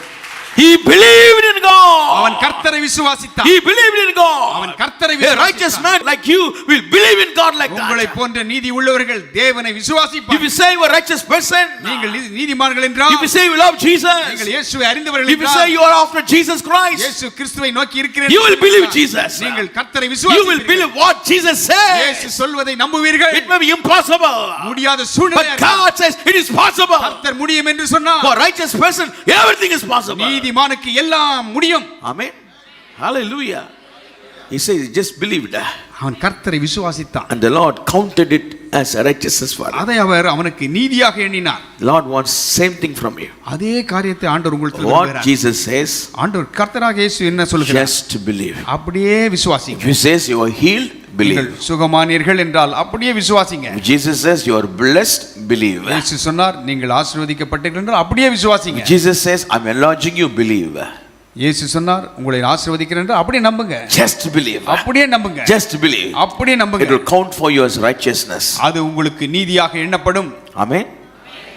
He believed in God. அவன் கர்த்தரை விசுவாசித்தான். He believed in God. அவன் கர்த்தரை A righteous விசுவாசித்தான். man like you will believe in God like உங்களை that. போன்ற நீதி உள்ளவர்கள் தேவனை If விசுவாசிப்பார்கள். you say you are a righteous person, நீங்கள் நீதிமான்கள் என்றால், if you say you love Jesus, நீங்கள் இயேசுவை அறிந்தவர்கள் if you say என்றால், you are after Jesus Christ, இயேசு கிறிஸ்துவை நோக்கி இருக்கிறேன், you will believe Jesus. நீங்கள் கர்த்தரை You will விசுவாசிப்பீர்கள். believe what Jesus இயேசு says. சொல்வதை நம்புவீர்கள். It may be impossible, முடியாத சூழ்நிலை, but God says it is possible. கர்த்தர் முடியும் என்று சொன்னார். For a righteous person, everything is possible. நீதிமானுக்கு எல்லாம் முடியும். Amen. Hallelujah. He says, just believed. அவன் கர்த்தரை விசுவாசித்தான். And the Lord counted it as a righteousness for him. அதை அவர் அவனுக்கு நீதியாக எண்ணினார். The Lord wants same thing from you. அதே காரியத்தை ஆண்டவர் உங்களுக்கு What சொல்கிறார். Jesus says, ஆண்டவர் கர்த்தராக இயேசு என்ன சொல்கிறார்? just believe. அப்படியே விசுவாசிங்க. If he says you are healed, நீங்கள் believe. சுகமானீர்கள் என்றால் அப்படியே விசுவாசிங்க. If Jesus says you are blessed, believe. இயேசு சொன்னார் நீங்கள் ஆசீர்வதிக்கப்பட்டீர்கள் என்றால் அப்படியே விசுவாசிங்க. If Jesus says I'm enlarging you, believe. இயேசு சொன்னார் உங்களை ஆசீர்வதிக்கிறேன் என்று அப்படியே நம்புங்க. Just believe. அப்படியே நம்புங்க. Just believe. அப்படியே It நம்புங்க. will count for you as righteousness. அது உங்களுக்கு நீதியாக எண்ணப்படும். Amen.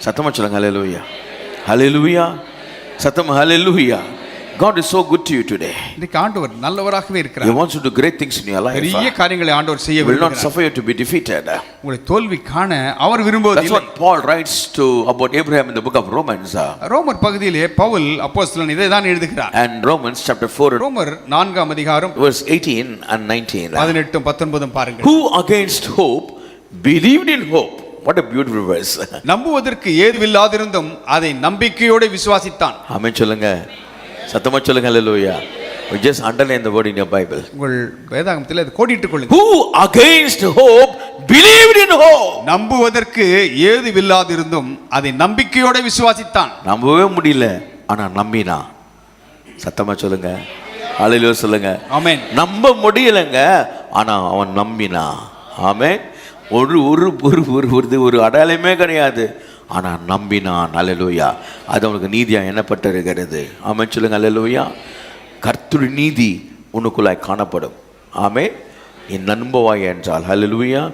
சத்தமா சொல்லுங்க hallelujah. Hallelujah. சத்தமா hallelujah. God is so good to you today. இன்னைக்கு ஆண்டவர் நல்லவராகவே He இருக்கிறார். wants you to do great things in your life. பெரிய காரியங்களை ஆண்டவர் செய்ய He will not விரும்புகிறார். suffer you to be defeated. உங்களை தோல்வி காண அவர் That's விரும்புவதில்லை. what Paul writes to about Abraham in the book of Romans. ரோமர் பகுதியிலே பவுல் அப்போஸ்தலன் இதை தான் எழுதுகிறார். And Romans chapter 4 ரோமர் 4ஆம் அதிகாரம் verse 18 and 19. 18 19 பாருங்கள். Who against hope believed in hope. What a beautiful verse. நம்புவதற்கு ஏதுவில்லாதிருந்தும் அதை நம்பிக்கையோடு விசுவாசித்தான். ஆமென் சொல்லுங்க. சத்தமா சொல்லுங்க hallelujah. We just underline the word in your Bible. உங்கள் வேதாகமத்தில் அதை கோடிட்டுக் கொள்ளுங்கள். Who against hope believed in hope. நம்புவதற்கு ஏதுவில்லாதிருந்தும் அதை நம்பிக்கையோடு விசுவாசித்தான். நம்பவே முடியல ஆனா நம்பினா. சத்தமா சொல்லுங்க hallelujah சொல்லுங்க. ஆமென். நம்ப முடியலங்க ஆனா அவன் நம்பினா. ஆமென். ஒரு ஒரு ஒரு ஒரு ஒரு அடையாளமே கிடையாது ஆனா நம்பினான். ஹல்லேலூயா. அது அவனுக்கு நீதியா எண்ணப்பட்டிருக்கிறது. ஆமென் சொல்லுங்க ஹல்லேலூயா. கர்த்தருடைய நீதி உனக்குள்ளாய் காணப்படும். ஆமென். நீ நம்புவாய் என்றால் ஹல்லேலூயா.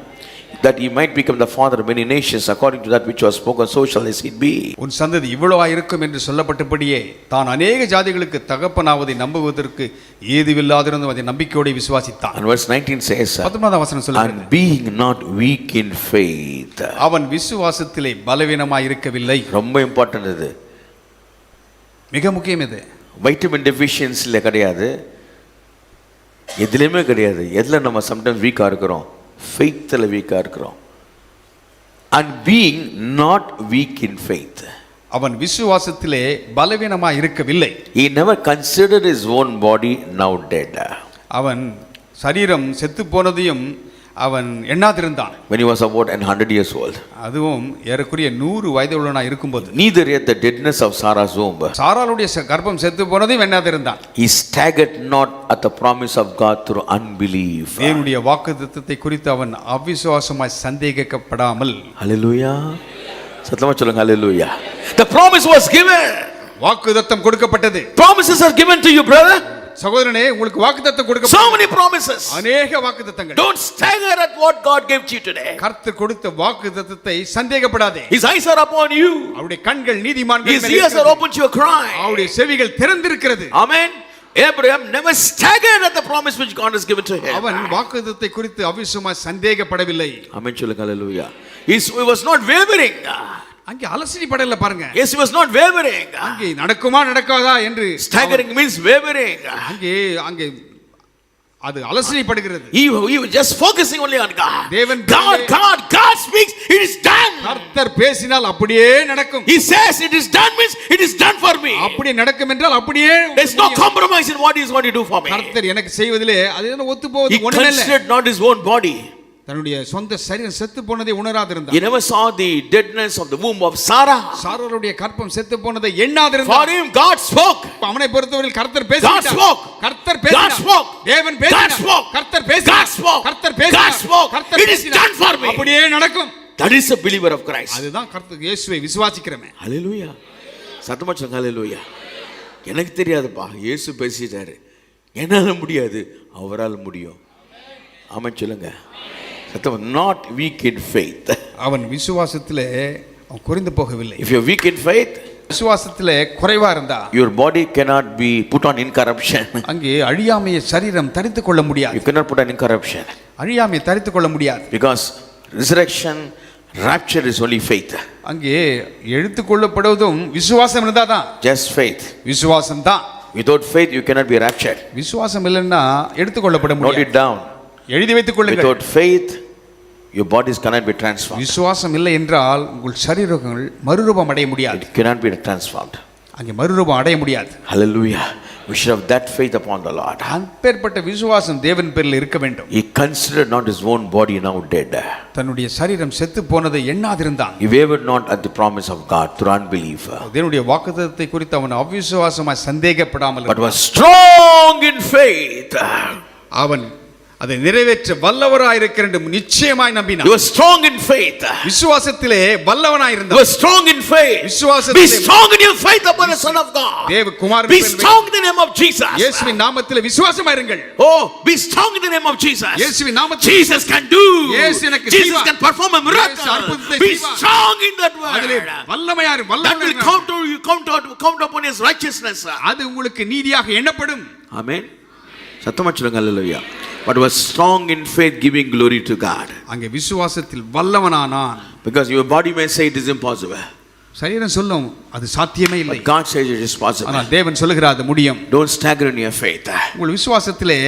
That he might become the father of many nations according to that which was spoken, so shall his seed be. உன் சந்ததி இவ்வளவா இருக்கும் என்று சொல்லப்பட்டபடியே தான் அநேக ஜாதிகளுக்கு தகப்பனாவதை நம்புவதற்கு ஏதுவில்லாதிருந்தும் அதை நம்பிக்கையோடு விசுவாசித்தான். And verse 19 says, 19ஆம் வசனம் சொல்லுகிறது, and being not weak in faith. அவன் விசுவாசத்திலே பலவீனமாய் இருக்கவில்லை. ரொம்ப இம்பார்ட்டன்ட் இது. மிக முக்கியம் இது. வைட்டமின் டெஃபிஷியன்சில கிடையாது, எதுலையுமே கிடையாது. எதில் நம்ம சம்டைம்ஸ் வீக்காக இருக்கிறோம்? ஃபெய்த்தில் வீக்காக இருக்கிறோம். And being not week in faith. அவன் விசுவாசத்திலே பலவீனமாய் இருக்கவில்லை. He never considered his own body now dead. அவன் சரீரம் செத்து போனதையும் அவன் எண்ணாதிருந்தான். When he was about 100 years old. அதுவும் ஏறக்குறைய 100 வயது உள்ளவனாய் இருக்கும்போது. Neither yet the deadness of Sarah's womb. சாராளுடைய கர்ப்பம் செத்து போனதையும் எண்ணாதிருந்தான். He staggered not at the promise of God through unbelief. தேவனுடைய வாக்குத்தத்தத்தை குறித்து அவன் அவிசுவாசமாய் சந்தேகிக்கப்படாமல். Hallelujah. சத்தமா சொல்லுங்க hallelujah. The promise was given. வாக்குத்தத்தம் கொடுக்கப்பட்டது. Promises are given to you, brother. சகோதரனே, உங்களுக்கு வாக்குத்தத்தம் So கொடுக்கப்பட்டது. many promises. அநேக வாக்குத்தத்தங்கள். Don't stagger at what God gave to you today. கர்த்தர் கொடுத்த வாக்குத்தத்தத்தை சந்தேகப்படாதே. His eyes are upon you. அவருடைய கண்கள் நீதிமான்கள் His மேல் ears are இருக்கிறது. open to your cry. அவருடைய செவிகள் திறந்திருக்கிறது. Amen. Abraham never staggered at the promise which God has given to him. அவன் வாக்குத்தத்தத்தை குறித்து அவிசுவாசமாய் சந்தேகப்படவில்லை. Amen. சொல்லுங்க hallelujah. He was not wavering. அங்கே அலசடி படல பாருங்க. Yes, he was not wavering. அங்கே நடக்குமா நடக்காதா என்று Staggering means wavering. அங்கே அங்கே அது அலசடி படுகிறது. He was just focusing only on God. தேவன் God speaks, it is done. கர்த்தர் பேசினால் அப்படியே நடக்கும். He says it is done means it is done for me. அப்படியே நடக்கும் என்றால் அப்படியே. There's no compromise in what he is going to do for me. கர்த்தர் எனக்கு செய்வதிலே அது என்ன ஒத்து போவது He ஒண்ணுமே இல்ல. considered not his own body. தன்னுடைய சொந்த சரீரம் செத்து போனதை உணராதிருந்தார். He never saw the deadness of the womb of Sarah. சாராளுடைய கர்ப்பம் செத்து போனதை எண்ணாதிருந்தார். For him God spoke. அவனை பொறுத்தவரையில் கர்த்தர் பேசினார். God spoke. கர்த்தர் பேசினார். God spoke. தேவன் பேசினார். God spoke. கர்த்தர் பேசினார். God spoke. கர்த்தர் பேசினார். God spoke. கர்த்தர் It is பேசினார். done for me. அப்படியே நடக்கும். That is a believer of Christ. அதுதான் கர்த்தர் இயேசுவை விசுவாசிக்கிறவன். Hallelujah. சத்தமா சொல்லுங்க hallelujah. எனக்கு தெரியாதுப்பா, இயேசு பேசிட்டாரு, என்னால முடியாது, அவரால் முடியும். ஆமென் சொல்லுங்க. சத்தமா. Not weak in faith. அவன் விசுவாசத்திலே அவன் குறைந்து போகவில்லை. If you are weak in faith, விசுவாசத்திலே குறைவா இருந்தா your body cannot be put on incorruption. அங்கே அழியாமைய சரீரம் தரித்துக் கொள்ள முடியாது. You cannot put on incorruption. அழியாமையை தரித்துக் கொள்ள முடியாது. Because resurrection, rapture is only faith. அங்கே எடுத்துக் கொள்ளப்படுவதும் விசுவாசம் இருந்தாதான். Just faith. விசுவாசம் தான். Without faith you cannot be raptured. விசுவாசம் இல்லைன்னா எடுத்துக் கொள்ளப்பட Note முடியாது. it down. எழுதி வைத்துக் கொள்ளுங்கள். Without faith your bodies cannot be transformed. விசுவாசம் இல்லை என்றால் உங்கள் சரீரங்கள் மறுரூபம் அடைய முடியாது. It cannot be transformed. அங்கே மறுரூபம் அடைய முடியாது. Hallelujah. We should have that faith upon the Lord. அப்பேற்பட்ட விசுவாசம் தேவன் பேரில் இருக்க வேண்டும். He considered not his own body now dead. தன்னுடைய சரீரம் செத்து போனதை எண்ணாதிருந்தான். He wavered not at the promise of God through unbelief, தேவனுடைய வாக்குத்தத்தத்தை குறித்து அவன் அவிசுவாசமாய் சந்தேகப்படாமல் but was strong in faith. அவன் அதை நிறைவேற்ற வல்லவராயிருக்கிற என்று நிச்சயமாய் He நம்பினான். was strong in faith. விசுவாசத்திலே He வல்லவனாயிருந்தான். was strong in faith. Be விசுவாசத்திலே strong in your faith upon the Son of God. தேவ குமாரன் Be strong in the name of Jesus. இயேசுவின் நாமத்திலே விசுவாசமாயிருங்கள். Oh, be strong in the name of Jesus. இயேசுவின் நாமத்திலே Jesus can do. இயேசு எனக்கு Jesus செய்வார். can perform a miracle. இயேசு அற்புதத்தை Be செய்வார். strong in that அதிலே word. வல்லமையாரு That will count upon his righteousness. அது உங்களுக்கு நீதியாக எண்ணப்படும். Amen. சத்தமா சொல்லுங்க ஹalleluya. But was strong in faith, giving glory to God. அங்கே விசுவாசத்தில் வல்லவனானான். Because your body may say it is impossible. சரீரம் சொல்லும் அது சாத்தியமே இல்லை. But God says it is possible. ஆனால் தேவன் சொல்லுகிறார் அது முடியும். Don't stagger in your faith. உங்கள் விசுவாசத்திலே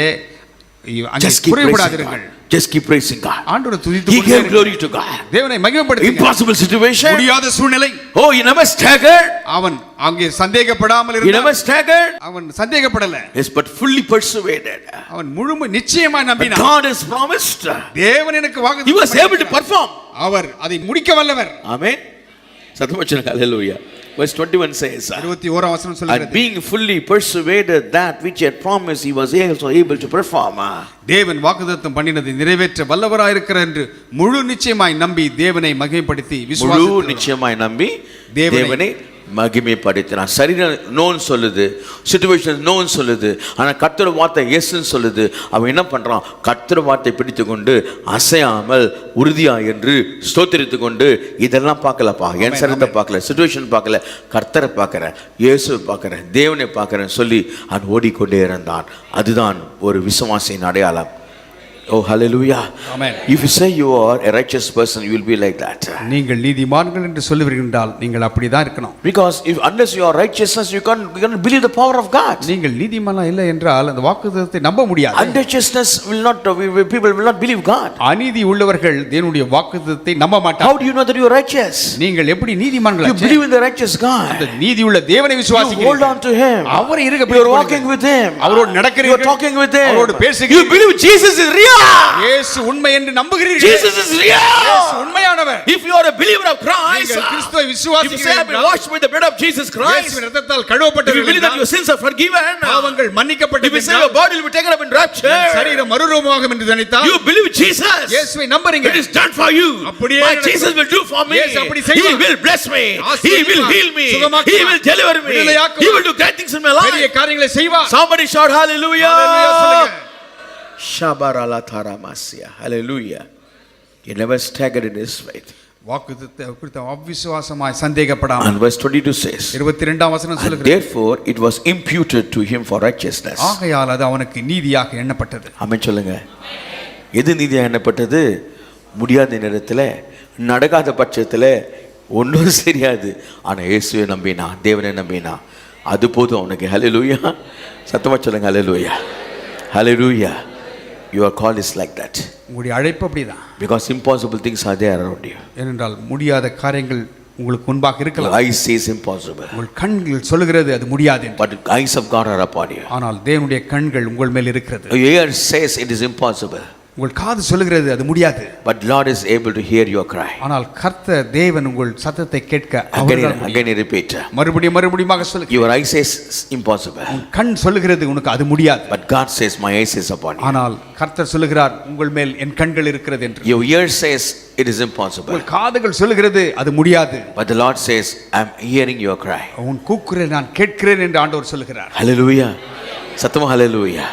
அங்கே Just keep praising குறைபடாதீர்கள். God. Just keep praising God. ஆண்டவரை He துதித்து gave கொண்டே glory to God. தேவனை மகிமைப்படுத்துங்க. Impossible situation. முடியாத சூழ்நிலை. Oh, he never staggered. அவன் அங்கே சந்தேகப்படாமல் He இருந்தான். never staggered. அவன் சந்தேகப்படல. Yes, but fully persuaded. அவன் முழுமை நிச்சயமாய் But நம்பினான். God has promised. தேவன் எனக்கு He வாக்குத்தத்தம் was able to perform. அவர் அதை முடிக்க வல்லவர். Amen. சத்தமா சொல்லுங்க hallelujah. Verse 21 says, 21 வசனம் and சொல்கிறது. being fully persuaded that which he had promised, he was also able to perform. தேவன் வாக்குத்தத்தம் பண்ணினதை நிறைவேற்ற வல்லவராயிருக்கிறார் என்று முழு நிச்சயமாய் நம்பி தேவனை மகிமைப்படுத்தி முழு விசுவாசித்தார். நிச்சயமாய் நம்பி தேவனை தேவனை மகிமைப்படுத்தினார். சரீரம் நோன்னு சொல்லுது, சிச்சுவேஷன் நோன்னு சொல்லுது, ஆனால் கர்த்தர் வார்த்தை எஸ்ன்னு சொல்லுது. அவன் என்ன பண்றான்? கர்த்தர் வார்த்தை பிடித்து கொண்டு அசையாமல் உறுதியா என்று ஸ்தோத்திரித்து கொண்டு இதெல்லாம் பார்க்கலப்பா, என் சரீரத்தை பார்க்கல, சிச்சுவேஷன் பார்க்கல, கர்த்தரை பார்க்கிறேன், இயேசுவை பார்க்கிறேன், தேவனை பார்க்கிறேன் சொல்லி அவன் ஓடிக்கொண்டே இருந்தான். அதுதான் ஒரு விசுவாசியின் அடையாளம். Oh, hallelujah. Amen. If you say you are a righteous person, you will be like that. நீங்கள் நீதிமான்கள் என்று சொல்லுவீர்கள் நீங்கள் அப்படிதான் இருக்கணும். Because unless you are righteousness, you can't believe the power of God. நீங்கள் நீதிமானா இல்லை என்றால் அந்த வாக்குத்தத்தத்தை நம்ப முடியாது. Unrighteousness will not, people will not believe God. அநீதி உள்ளவர்கள் தேவனுடைய வாக்குத்தத்தத்தை நம்ப மாட்டார்கள். How do you know that you are righteous? நீங்கள் எப்படி நீதிமான்கள்? You believe in the righteous God. அந்த நீதி உள்ள தேவனை You விசுவாசிக்கிறீர்கள். hold on to Him. அவரை இருக You are walking with Him. அவரோடு You are நடக்கிறீர்கள். talking with Him. அவரோடு பேசுகிறீர்கள். You believe Jesus is real. இயேசு உண்மை என்று நம்புகிறீர்கள். Jesus is real. இயேசு உண்மையானவர். If you are a believer of Christ, நீங்கள் கிறிஸ்துவை if you say I have been விசுவாசிக்கிறீர்கள், washed with the blood of Jesus Christ, இயேசுவின் இரத்தத்தால் if you believe that your கழுவப்பட்டீர்கள், sins are forgiven, பாவங்கள் if you say மன்னிக்கப்பட்டீர்கள், your body will be taken up in rapture, சரீரம் மறுரூபமாகும் என்று நினைத்தால் you believe Jesus. இயேசுவை நம்புறீங்க. It is done for you. அப்படியே My நடக்கும். Jesus will do for me. இயேசு அப்படி He செய்வார். will bless me. He ஆசீர்வதிப்பார். will heal me. சுகமாக்குவார். He will deliver me. விடுதலையாக்குவார். He will do great things in my பெரிய life. காரியங்களை செய்வார். Somebody shout hallelujah. Hallelujah சொல்லுங்க. Shabarala Tharamasia. Hallelujah. He never staggered in his faith. வாக்குத்தத்தத்தை குறித்து அவிசுவாசமாய் சந்தேகப்படாமல். And verse 22 says, 22 வசனம் and சொல்கிறது. therefore it was imputed to him for righteousness. ஆகையால் அது அவனுக்கு நீதியாக எண்ணப்பட்டது. ஆமென் சொல்லுங்க. எது நீதியாக எண்ணப்பட்டது? முடியாத நேரத்தில், நடக்காத பட்சத்தில் ஒன்றும் தெரியாது, ஆனால் இயேசுவை நம்பினா, தேவனை நம்பினா, அது போதும் அவனுக்கு. ஹல்லேலூயா. சத்தமா சொல்லுங்க ஹல்லேலூயா. ஹல்லேலூயா. Your call is like that. உங்களுடைய அழைப்பு அப்படிதான். Because impossible things are there around you. ஏனென்றால் முடியாத காரியங்கள் உங்களுக்கு முன்பாக Your இருக்கலாம். eyes says impossible. உங்கள் கண்கள் சொல்கிறது அது முடியாது என்று. But the eyes of God are upon you. ஆனால் தேவனுடைய கண்கள் உங்கள் மேல் இருக்கிறது. Your ear says it is impossible. உங்கள் காது சொல்கிறது அது முடியாது. But Lord is able to hear your cry. ஆனால் கர்த்தர் தேவன் உங்கள் சத்தத்தை கேட்க Again I repeat. மறுபடியும் சொல்லுங்க. Your eye says impossible. உன் கண் சொல்லுகிறது உனக்கு அது முடியாது. But God says my eyes is upon you. ஆனால் கர்த்தர் சொல்லுகிறார் உங்கள் மேல் என் கண்கள் இருக்கிறது என்று. Your ear says it is impossible. உங்கள் காதுகள் சொல்லுகிறது அது முடியாது. But the Lord says I am hearing your cry. உன் கூக்குரலை நான் கேட்கிறேன் என்று ஆண்டவர் சொல்லுகிறார். Hallelujah. Sattama hallelujah.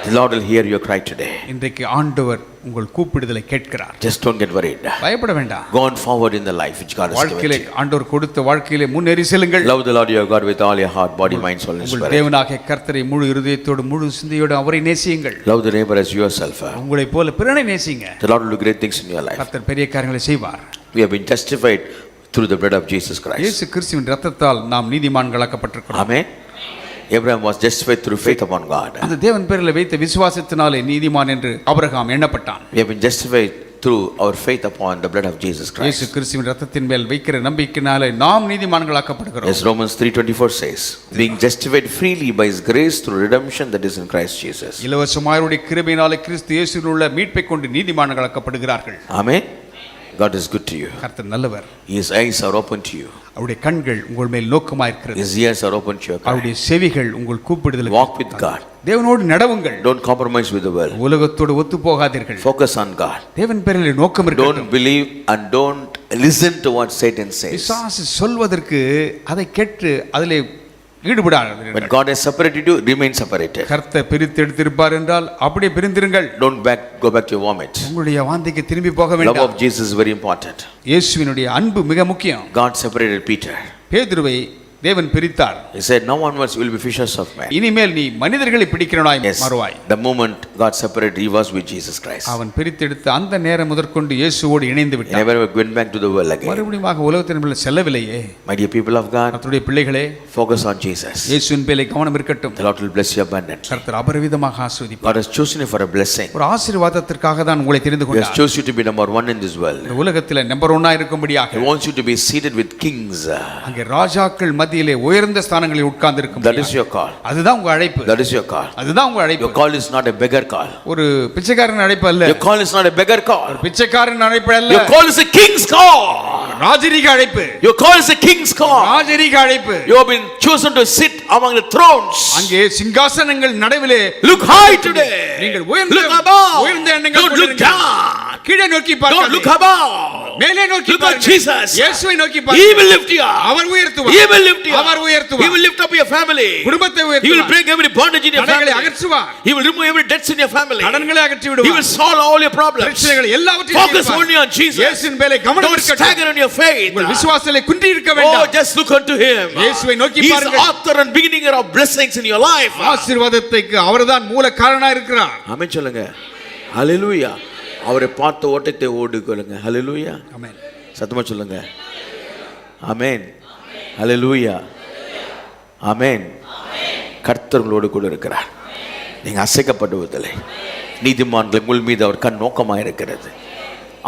The Lord will hear your cry today. இன்றைக்கு ஆண்டவர் உங்கள் கூப்பிடுதலை கேட்கிறார். Just don't get worried. பயப்பட வேண்டாம். Go on forward in the life which God has given வாழ்க்கையிலே you. ஆண்டவர் கொடுத்த வாழ்க்கையிலே முன்னேறி செல்லுங்கள். Love the Lord your God with all your heart, body, mind, soul and உங்கள் spirit. தேவனாகிய கர்த்தரை முழு இருதயத்தோடு முழு சிந்தையோடு அவரை நேசியுங்கள். Love the neighbor as yourself. உங்களைப் போல பிறனை நேசிங்க. The Lord will do great things in your life. கர்த்தர் பெரிய காரியங்களை செய்வார். We have been justified through the blood of Jesus Christ. இயேசு கிறிஸ்துவின் இரத்தத்தால் நாம் நீதிமான்களாக்கப்பட்டிருக்கிறோம். Amen. Abraham was justified through faith upon God. அந்த தேவன் பேரில் வைத்த விசுவாசத்தினாலே நீதிமான் என்று Abraham எண்ணப்பட்டான். We have been justified through our faith upon the blood of Jesus Christ. இயேசு கிறிஸ்துவின் இரத்தத்தின் மேல் வைக்கிற நம்பிக்கையினாலே நாம் நீதிமான்களாக்கப்படுகிறோம். As Romans 3:24 says, being justified freely by his grace through redemption that is in Christ Jesus. இலவசமாய் அவருடைய கிருபையினாலே கிறிஸ்து இயேசுவில் உள்ள மீட்பை கொண்டு நீதிமான்களாக்கப்படுகிறார்கள். Amen. God is good to you. கர்த்தர் நல்லவர். His eyes are open to you. அவருடைய கண்கள் உங்கள் மேல் நோக்கமாயிருக்கிறது. His ears are open to your cry. அவருடைய செவிகள் உங்கள் கூப்பிடுதலுக்கு. Walk with God. தேவனோடு நடவுங்கள். Don't compromise with the world. உலகத்தோடு ஒத்து போகாதீர்கள். Focus on God. தேவன் பேரில் நோக்கம் இருக்கட்டும். Don't believe and don't listen to what Satan says. பிசாசு சொல்வதற்கு அதை கேட்டு அதிலே ஈடுபடாதீர்கள். When God has separated you, remain separated. கர்த்தர் பிரித்து எடுத்திருப்பார் என்றால் அப்படியே பிரிந்திருங்கள். Don't go back to your vomit. உங்களுடைய வாந்திக்கு திரும்பி போக Love வேண்டாம். of Jesus is very important. இயேசுவினுடைய அன்பு மிக முக்கியம். God separated Peter. பேதுருவை தேவன் பிரித்தார். He said, now onwards you will be fishers of men. இனிமேல் நீ மனிதர்களை பிடிக்கிறவனாய் Yes. மாறுவாய். The moment God separated, he was with Jesus Christ. அவன் பிரித்தெடுத்த அந்த நேரம் முதற்கொண்டு இயேசுவோடு இணைந்து He விட்டான். never went back to the world again. மறுபடியும் உலகத்தின் மேல் செல்லவில்லையே. My dear people of God, கர்த்தருடைய பிள்ளைகளே, focus on Jesus. இயேசுவின் பேரில் கவனம் இருக்கட்டும். The Lord will bless you abundantly. கர்த்தர் அபரிவிதமாக ஆசீர்வதிப்பார். God has chosen you for a blessing. ஒரு ஆசீர்வாதத்திற்காக தான் உங்களை தெரிந்து He has கொண்டார். chosen you to be number one in this world. இந்த உலகத்திலே நம்பர் 1 இருக்கும்படியாக. He wants you to be seated with kings. அங்கே ராஜாக்கள் மத்தியிலே உயர்ந்த ஸ்தானங்களில் உட்கார்ந்திருக்கும். That is your call. அதுதான் உங்க அழைப்பு. That is your call. அதுதான் உங்க அழைப்பு. Your call is not a beggar call. ஒரு பிச்சைக்காரன் அழைப்பு அல்ல. Your call is not a beggar call. பிச்சைக்காரன் அழைப்பு அல்ல. Your call is a king's call. ராஜரீக அழைப்பு. Your call is a king's call. ராஜரீக அழைப்பு. You have been chosen to sit among the thrones. அங்கே சிங்காசனங்கள் நடுவிலே Look high today. நீங்கள் Look above. உயர்ந்த எண்ணங்கள் Don't look down. கீழே நோக்கி Don't பாருங்கள். look above. மேலே நோக்கி Look at பாருங்கள். Jesus. இயேசுவை நோக்கி He பாருங்கள். will lift you up. அவர் உயர்த்துவார். He will lift you up. அவர் உயர்த்துவார். He will lift up your family. குடும்பத்தை He will உயர்த்துவார். break every bondage in your தடைகளை family. அகற்றுவார். He will remove every debts in your family. கடன்களை அகற்றி He விடுவார். will solve all your problems. பிரச்சனைகள் எல்லாவற்றையும் Focus தீர்ப்பார். only on Jesus. இயேசுவின் மேலே கவனம் Don't இருக்கட்டும். stagger in your faith. உங்கள் விசுவாசத்திலே குன்றி இருக்க Oh, வேண்டாம். just look unto Him. இயேசுவை நோக்கி He is பாருங்கள். author and beginner of blessings in your life. ஆசீர்வாதத்துக்கு அவர்தான் மூல காரணமா இருக்கிறார். ஆமென் சொல்லுங்க. ஹalleluya. அவரை பார்த்த ஓட்டத்தை ஓடிக்கொள்ளுங்க. ஹalleluya. ஆமென். சத்தமா சொல்லுங்க. ஆமென். ஹalleluya. ஆமென். கர்த்தர் உங்களோடு கூட இருக்கிறார். நீங்க அசைக்கப்படுவதில்லை. நீதிமான்கள் உங்கள் மீது அவர் கண் நோக்கமாக இருக்கிறது.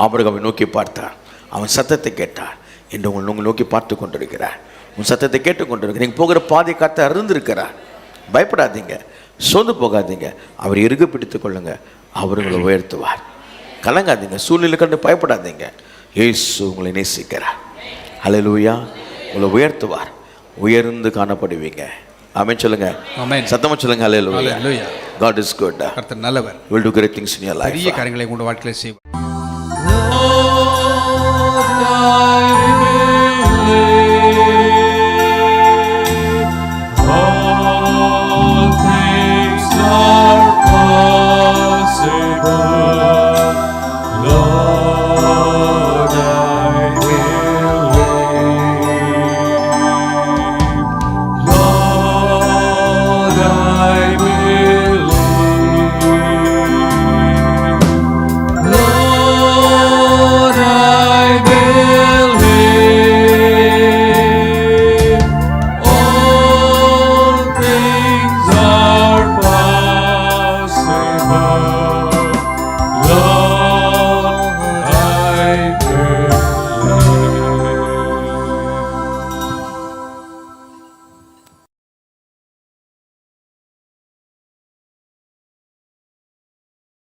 ஆபிரகாமை நோக்கி பார்த்தார். அவன் சத்தத்தை கேட்டார். என்று உங்களை நோக்கி பார்த்து கொண்டிருக்கிறார். உன் சத்தத்தை கேட்டுக்கொண்டிருக்கிறார். நீங்கள் போகிற பாதை காத்து அறிந்திருக்கிறார். பயப்படாதீங்க, சோர்ந்து போகாதீங்க. அவர் இறுக பிடித்துக் கொள்ளுங்க. அவர் உங்களை உயர்த்துவார். கலங்காதீங்க, சூழ்நிலை கண்டு பயப்படாதீங்க. இயேசு உங்களை நேசிக்கிறார். ஹல்லேலூயா. உங்களை உயர்த்துவார். உயர்ந்து காணப்படுவீங்க. ஆமென் சொல்லுங்க. ஆமென். சத்தமா சொல்லுங்க. ஹல்லேலூயா. ஹல்லேலூயா. God is good. கர்த்தர் நல்லவர். Will do great things in your life. பெரிய காரியங்களை உங்கள் வாழ்க்கையில செய்வார்.